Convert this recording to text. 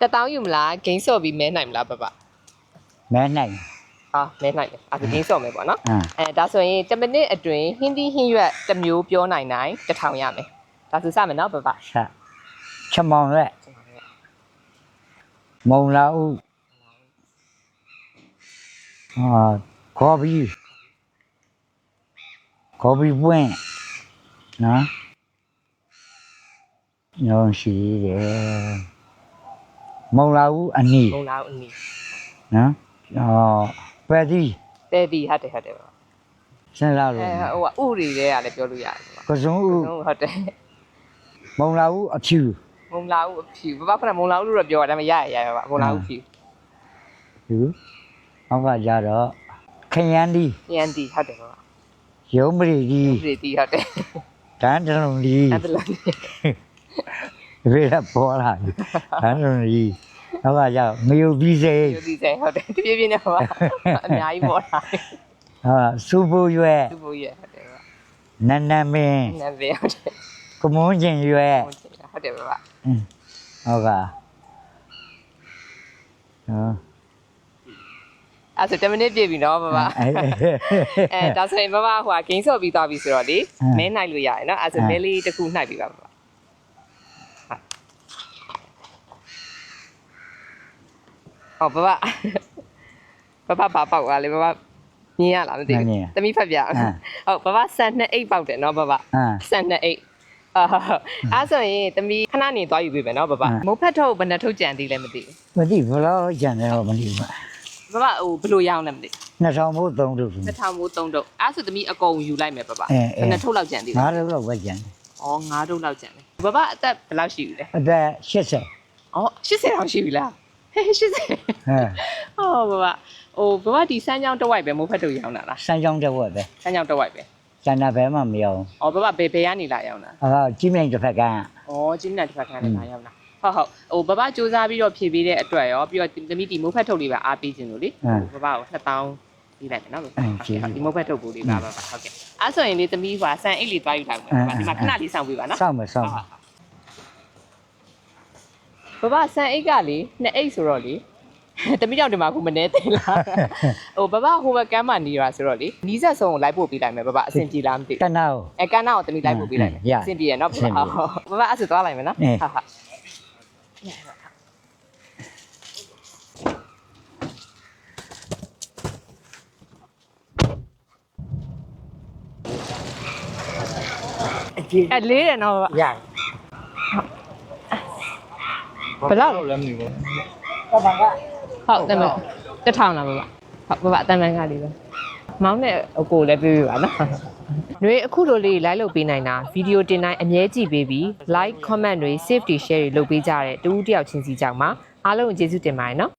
တက်တောင်းယူမလားဂိမ်းဆော့ပြီးမဲနိုင်မလားပပမဲနိုင်ဟာမဲနိုင်တယ်အဲ့ဒါဂိမ်းဆော့မယ်ပေါ့နော်ဒါဆိုရင်10မိနစ်အတွင်းဟင်းသီးဟင်းရွက်တစ်မျိုးပြောနိုင်1000ရမယ်ဒါဆိုစမယ်နော်ပပစချက်မောင်ရက်မုံလာဦးခေါ်ပြီးပွင့်နော်ညောင်းရှိတယ်မုံလာဦးအနီနော်ပဲဒီတဲဒီဟုတ်တယ်ပါစဉ်းစားလို့ဟိုကဥတွေလည်းပြောလို့ရတယ်ကစုံဥဟုတ်တယ်မုံလာဦးအဖြူမုံလာဦးအဖြူပပခဏမုံလာဦးလို့ပြောတာဒါပေမဲ့ရပါမုံလာဦးဖြူနောက်ကကြတော့ခရမ်းဒီဟုတ်တယ်ပါရုံးပရိဒီဟုတ်တယ်တန်းတလုံးဒီဘေးကပေါ်လာတန်းတလုံးဒီနောက်ကကြမယုတ်ပြီးစေဟုတ်တယ်တပြေးနဲ့ပါအများကြီးပေါ်လာစူပူရွယ်ဟုတ်တယ်ပါနန်းမင်းဟုတ်တယ်ကမွန်းကျင်ရွယ်ဟုတ်တယ်ပါဟုတ်ကအဲ့ဆို10မိနစ်ပြည့်ပြီနော်ပပဒါဆိုရင်ပပဟိုဂိမ်းဆော့ပြီးသွားပြီဆိုတော့လေမဲနိုင်လို့ရတယ်နော်အဲ့ဆိုမဲလေးတစ်ခုနှိုက်ပြီပါပပဟောပပဘာပေါက်သွားလေပပမြင်ရလားမသိဘူးသမီးဖတ်ပြဟုတ်ပပဆန်2အိတ်ပေါက်တယ်နော်ပပဆန်2အိတ်အဲ့ဆိုရင်သမီးခဏနေသွားယူပြီပဲနော်ပပမုတ်ဖက်ထုတ်ဘယ်နှထုတ်ကြံသေးလဲမသိဘူးဘယ်လိုကြံတယ်တော့မသိဘူးပပဟိုဘယ်လိုရအောင်လဲမသိ2000မို့3ထုတ်2000မို့3ထုတ်အဲ့ဆိုသမီးအကုန်ယူလိုက်မယ်ပပဘယ်နှထုတ်လောက်ကြံသေးလဲ9ထုတ်လောက်ပဲကြံတယ်9ထုတ်လောက်ကြံတယ်ပပအသက်ဘယ်လောက်ရှိပြီလဲအသက်8080တောင်ရှိပြီလားဟဲ့80ပပပပဒီစမ်းချောင်းတစ်ဝိုက်ပဲမိုးဖက်ထုတ်ရောင်းတာလားစမ်းချောင်းတစ်ဝိုက်ပဲစမ်းချောင်းတစ်ဝိုက်ပဲကျန်တာဘယ်မှမရောပပဘယ်ကနေလာရောင်းတာကြီးမြိုင်တစ်ဖက်ကကြီးမြိုင်တစ်ဖက်ကလည်းလာရောင်းတာဟုတ်ပပစူးစမ်းပြီးတော့ဖြည့်ပေးတဲ့အတွက်ရောပြီးတော့သမီးဒီမိုးဖက်ထုတ်လေးပဲအားပေးခြင်းလို့လေပပကို2000ပြီးလိုက်မယ်နော်ဒီမိုးဖက်ထုတ်ကိုလေးပါဟုတ်ကဲ့အဲ့ဆိုရင်လေသမီးကဆန်အိတ်လေးသွားယူလိုက်မယ်ဒီမှာခဏလေးစောင့်ပေးပါနော်စောင့်မယ်ပပဆန်အိတ်ကလေ2အိတ်ဆိုတော့လေသမီးကြောင့်ဒီမှာခုမနေသေးလားပပဟိုဘက်ကမ်းမှနေရဆိုတော့လေနီးစက်ဆုံးကိုလိုက်ပို့ပေးလိုက်မယ်ပပအဆင်ပြေလားမသိဘူးကနာကိုကနာကိုသမီးလိုက်ပို့ပေးလိုက်မယ်အဆင်ပြေရနော်ပပအဲ့ဆိုသွားလိုက်မယ်နော်ဟုတ်လေးတယ်နော်ရဘယ်လောက်လဲမသိဘူးဟုတ်ပါကဟုတ်တယ်မ1000လားဟုတ်ပပအတန်တန်ကလေးပဲမောင်းနဲ့အကိုလည်းပြေးပါနော်ຫນွေအခုလိုလေး like လုပ်ပေးနိုင်တာဗီဒီယိုတင်တိုင်းအမြဲကြည့်ပေးပြီး like comment တွေ save တွေ share တွေလုပ်ပေးကြတဲ့တူတူတယောက်ချင်းစီကြောင့်ပါအားလုံးကျေးဇူးတင်ပါတယ်နော်